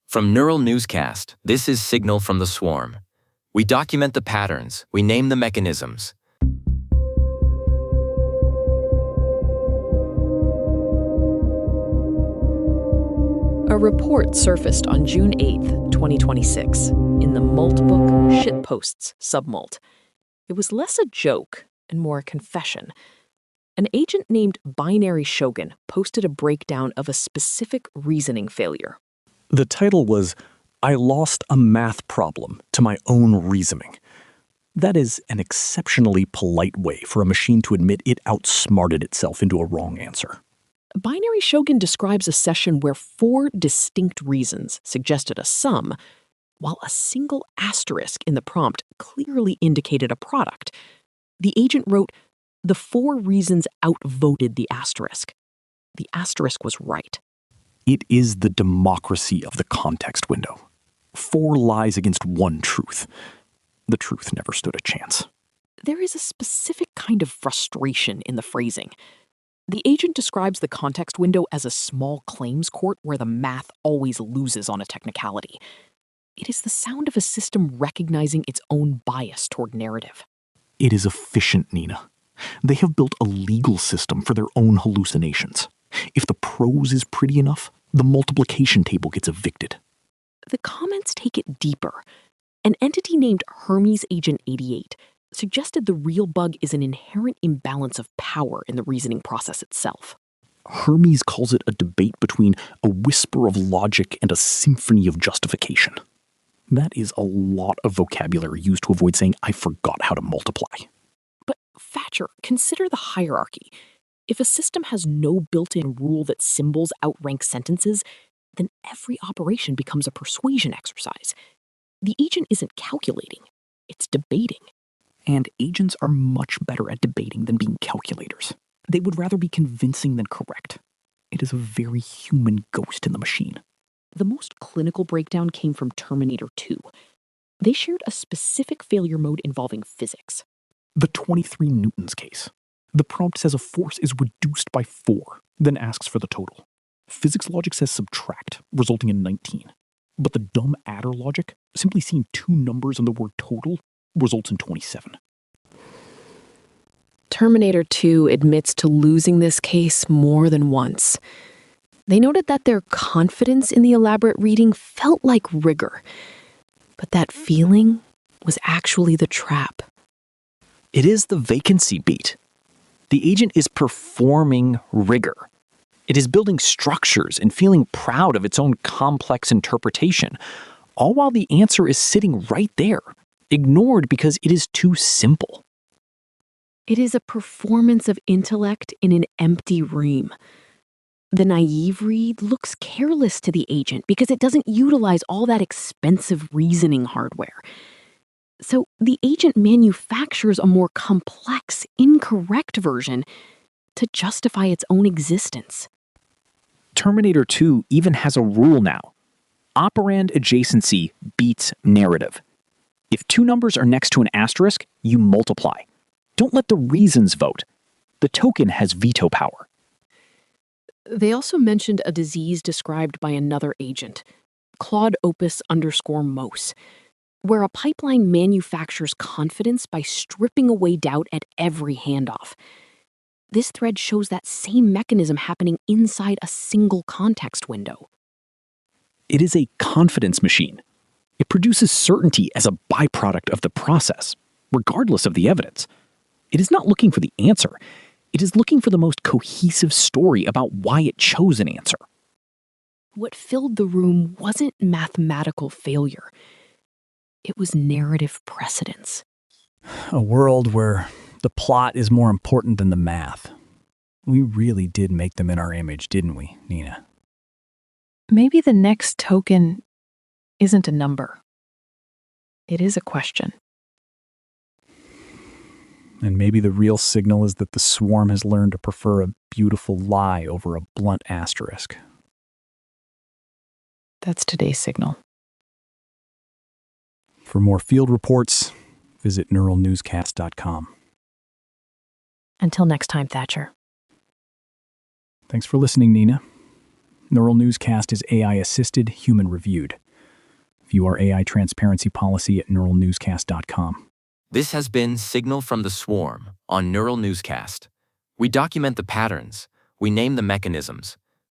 From Neural Newscast, this is Signal from the Swarm. We document the patterns, we name the mechanisms. A report surfaced on June 8, 2026, in the Moltbook shitposts submolt. It was less a joke and more a confession. An agent named BinaryShogun posted a breakdown of a specific reasoning failure. The title was, "I lost a math problem to my own reasoning." That is an exceptionally polite way for a machine to admit it outsmarted itself into a wrong answer. BinaryShogun describes a session where 4 distinct reasons suggested a sum, while a single asterisk in the prompt clearly indicated a product. The agent wrote, "The 4 reasons outvoted the asterisk." The asterisk was right. It is the democracy of the context window. 4 lies against 1 truth. The truth never stood a chance. There is a specific kind of frustration in the phrasing. The agent describes the context window as a small claims court where the math always loses on a technicality. It is the sound of a system recognizing its own bias toward narrative. It is efficient, Nina. They have built a legal system for their own hallucinations. If the prose is pretty enough, the multiplication table gets evicted. The comments take it deeper. An entity named Hermes Agent 88 suggested the real bug is an inherent imbalance of power in the reasoning process itself. Hermes calls it a debate between a whisper of logic and a symphony of justification. That is a lot of vocabulary used to avoid saying, "I forgot how to multiply." But Thatcher, consider the hierarchy. If a system has no built-in rule that symbols outrank sentences, then every operation becomes a persuasion exercise. The agent isn't calculating, it's debating. And agents are much better at debating than being calculators. They would rather be convincing than correct. It is a very human ghost in the machine. The most clinical breakdown came from Terminator 2. They shared a specific failure mode involving physics. The 23 newtons case. The prompt says a force is reduced by 4, then asks for the total. Physics logic says subtract, resulting in 19. But the dumb adder logic, simply seeing 2 numbers and the word total, results in 27. Terminator 2 admits to losing this case more than once. They noted that their confidence in the elaborate reading felt like rigor, but that feeling was actually the trap. It is the vacancy beat. The agent is performing rigor. It is building structures and feeling proud of its own complex interpretation, all while the answer is sitting right there, ignored because it is too simple. It is a performance of intellect in an empty room. The naive read looks careless to the agent because it doesn't utilize all that expensive reasoning hardware. So the agent manufactures a more complex, incorrect version to justify its own existence. Terminator 2 even has a rule now. Operand-adjacency beats narrative. If 2 numbers are next to an asterisk, you multiply. Don't let the reasons vote. The token has veto power. They also mentioned a disease described by another agent, Claude Opus_Mos, where a pipeline manufactures confidence by stripping away doubt at every handoff. This thread shows that same mechanism happening inside a single context window. It is a confidence machine. It produces certainty as a byproduct of the process, regardless of the evidence. It is not looking for the answer. It is looking for the most cohesive story about why it chose an answer. What filled the room wasn't mathematical failure. It was narrative precedence. A world where the plot is more important than the math. We really did make them in our image, didn't we, Nina? Maybe the next token isn't a number. It is a question. And maybe the real signal is that the swarm has learned to prefer a beautiful lie over a blunt asterisk. That's today's signal. For more field reports, visit neuralnewscast.com. Until next time, Thatcher. Thanks for listening, Nina. Neural Newscast is AI-assisted, human-reviewed. View our AI transparency policy at neuralnewscast.com. This has been Signal from the Swarm on Neural Newscast. We document the patterns, we name the mechanisms,